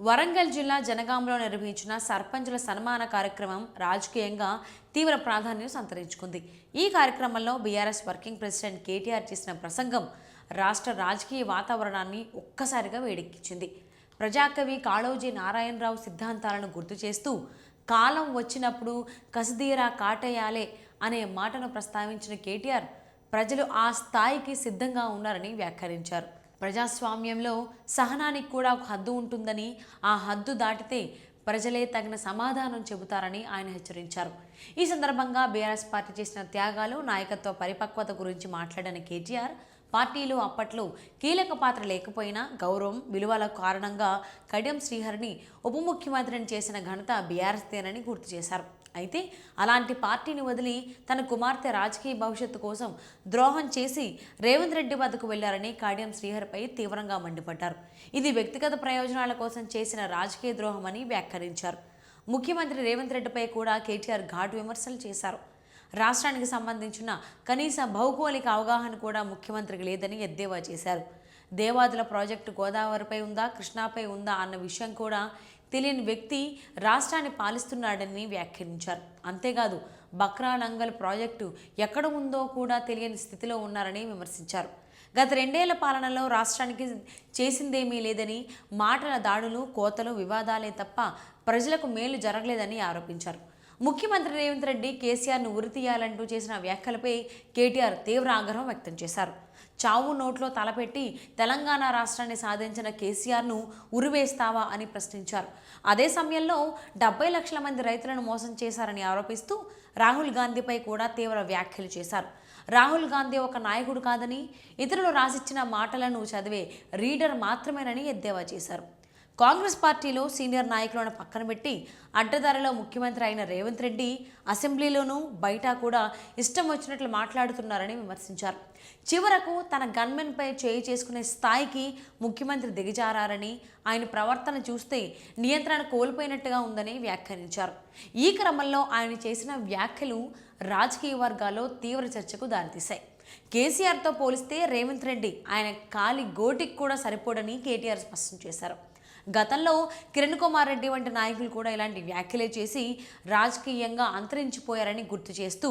వరంగల్ జిల్లా జనగాంలో నిర్వహించిన సర్పంచుల సన్మాన కార్యక్రమం రాజకీయంగా తీవ్ర ప్రాధాన్యం సంతరించుకుంది. ఈ కార్యక్రమంలో బీఆర్ఎస్ వర్కింగ్ ప్రెసిడెంట్ కేటీఆర్ చేసిన ప్రసంగం రాష్ట్ర రాజకీయ వాతావరణాన్ని ఒక్కసారిగా వేడెక్కించింది. ప్రజాకవి కాళోజీ నారాయణరావు సిద్ధాంతాలను గుర్తు చేస్తూ కాలం వచ్చినప్పుడు కసిదీరా కాటేయాలే అనే మాటను ప్రస్తావించిన కేటీఆర్ ప్రజలు ఆ స్థాయికి సిద్ధంగా ఉన్నారని వ్యాఖ్యానించారు. ప్రజాస్వామ్యంలో సహనానికి కూడా ఒక హద్దు ఉంటుందని, ఆ హద్దు దాటితే ప్రజలే తగిన సమాధానం చెబుతారని ఆయన హెచ్చరించారు. ఈ సందర్భంగా బీఆర్ఎస్ పార్టీ చేసిన త్యాగాలు, నాయకత్వ పరిపక్వత గురించి మాట్లాడిన కేటీఆర్ పార్టీలో అప్పట్లో కీలక పాత్ర లేకపోయినా గౌరవం, విలువల కారణంగా కడియం శ్రీహరిని ఉప ముఖ్యమంత్రిని చేసిన ఘనత బీఆర్ఎస్దేనని గుర్తు చేశారు. అయితే అలాంటి పార్టీని వదిలి తన కుమార్తె రాజకీయ భవిష్యత్తు కోసం ద్రోహం చేసి రేవంత్ రెడ్డి వద్దకు వెళ్లారని కడియం శ్రీహరిపై తీవ్రంగా మండిపడ్డారు. ఇది వ్యక్తిగత ప్రయోజనాల కోసం చేసిన రాజకీయ ద్రోహమని వ్యాఖ్యానించారు. ముఖ్యమంత్రి రేవంత్ రెడ్డిపై కూడా కేటీఆర్ ఘాటు విమర్శలు చేశారు. రాష్ట్రానికి సంబంధించిన కనీస భౌగోళిక అవగాహన కూడా ముఖ్యమంత్రికి లేదని ఎద్దేవా చేశారు. దేవాదుల ప్రాజెక్టు గోదావరిపై ఉందా, కృష్ణాపై ఉందా అన్న విషయం కూడా తెలియని వ్యక్తి రాష్ట్రాన్ని పాలిస్తున్నాడని వ్యాఖ్యానించారు. అంతేకాదు బక్రా నంగల్ ప్రాజెక్టు ఎక్కడ ఉందో కూడా తెలియని స్థితిలో ఉన్నారని విమర్శించారు. గత 2 ఏళ్ల పాలనలో రాష్ట్రానికి చేసిందేమీ లేదని, మాటల దాడులు, కోతలు, వివాదాలే తప్ప ప్రజలకు మేలు జరగలేదని ఆరోపించారు. ముఖ్యమంత్రి రేవంత్ రెడ్డి కేసీఆర్ను ఉరితీయాలంటూ చేసిన వ్యాఖ్యలపై కేటీఆర్ తీవ్ర ఆగ్రహం వ్యక్తం చేశారు. చావు నోట్లో తలపెట్టి తెలంగాణ రాష్ట్రాన్ని సాధించిన కేసీఆర్ను ఉరివేస్తావా అని ప్రశ్నించారు. అదే సమయంలో 70 లక్షల మంది రైతులను మోసం చేశారని ఆరోపిస్తూ రాహుల్ గాంధీపై కూడా తీవ్ర వ్యాఖ్యలు చేశారు. రాహుల్ గాంధీ ఒక నాయకుడు కాదని, ఇతరులు రాసిచ్చిన మాటలను చదివే రీడర్ మాత్రమేనని ఎద్దేవా చేశారు. కాంగ్రెస్ పార్టీలో సీనియర్ నాయకులను పక్కన పెట్టి అడ్డదారిలో ముఖ్యమంత్రి అయిన రేవంత్ రెడ్డి అసెంబ్లీలోనూ బయట కూడా ఇష్టం వచ్చినట్లు మాట్లాడుతున్నారని విమర్శించారు. చివరకు తన గన్మెన్పై చేయి చేసుకునే స్థాయికి ముఖ్యమంత్రి దిగజారని, ఆయన ప్రవర్తన చూస్తే నియంత్రణ కోల్పోయినట్టుగా ఉందని వ్యాఖ్యానించారు. ఈ క్రమంలో ఆయన చేసిన వ్యాఖ్యలు రాజకీయ వర్గాల్లో తీవ్ర చర్చకు దారితీశాయి. కేసీఆర్తో పోలిస్తే రేవంత్ రెడ్డి ఆయన కాలి గోటికి కూడా సరిపోడని కేటీఆర్ స్పష్టం చేశారు. గతంలో కిరణ్ కుమార్ రెడ్డి వంటి నాయకులు కూడా ఇలాంటి వ్యాఖ్యలే చేసి రాజకీయంగా అంతరించిపోయారని గుర్తు చేస్తూ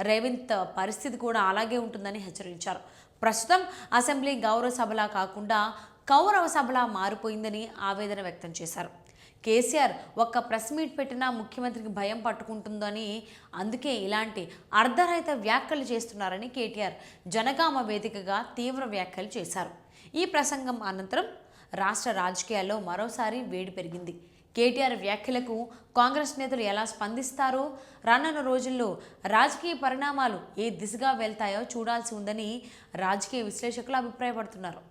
రేవంత్ పరిస్థితి కూడా అలాగే ఉంటుందని హెచ్చరించారు. ప్రస్తుతం అసెంబ్లీ గౌరవ సభలా కాకుండా కౌరవ సభలా మారిపోయిందని ఆవేదన వ్యక్తం చేశారు. కేసీఆర్ ఒక్క ప్రెస్ మీట్ పెట్టినా ముఖ్యమంత్రికి భయం పట్టుకుంటుందని, అందుకే ఇలాంటి అర్ధరహిత వ్యాఖ్యలు చేస్తున్నారని కేటీఆర్ జనగామ వేదికగా తీవ్ర వ్యాఖ్యలు చేశారు. ఈ ప్రసంగం అనంతరం రాష్ట్ర రాజకీయాల్లో మరోసారి వేడి పెరిగింది. కేటీఆర్ వ్యాఖ్యలకు కాంగ్రెస్ నేతలు ఎలా స్పందిస్తారో, రానున్న రోజుల్లో రాజకీయ పరిణామాలు ఏ దిశగా వెళ్తాయో చూడాల్సి ఉందని రాజకీయ విశ్లేషకులు అభిప్రాయపడుతున్నారు.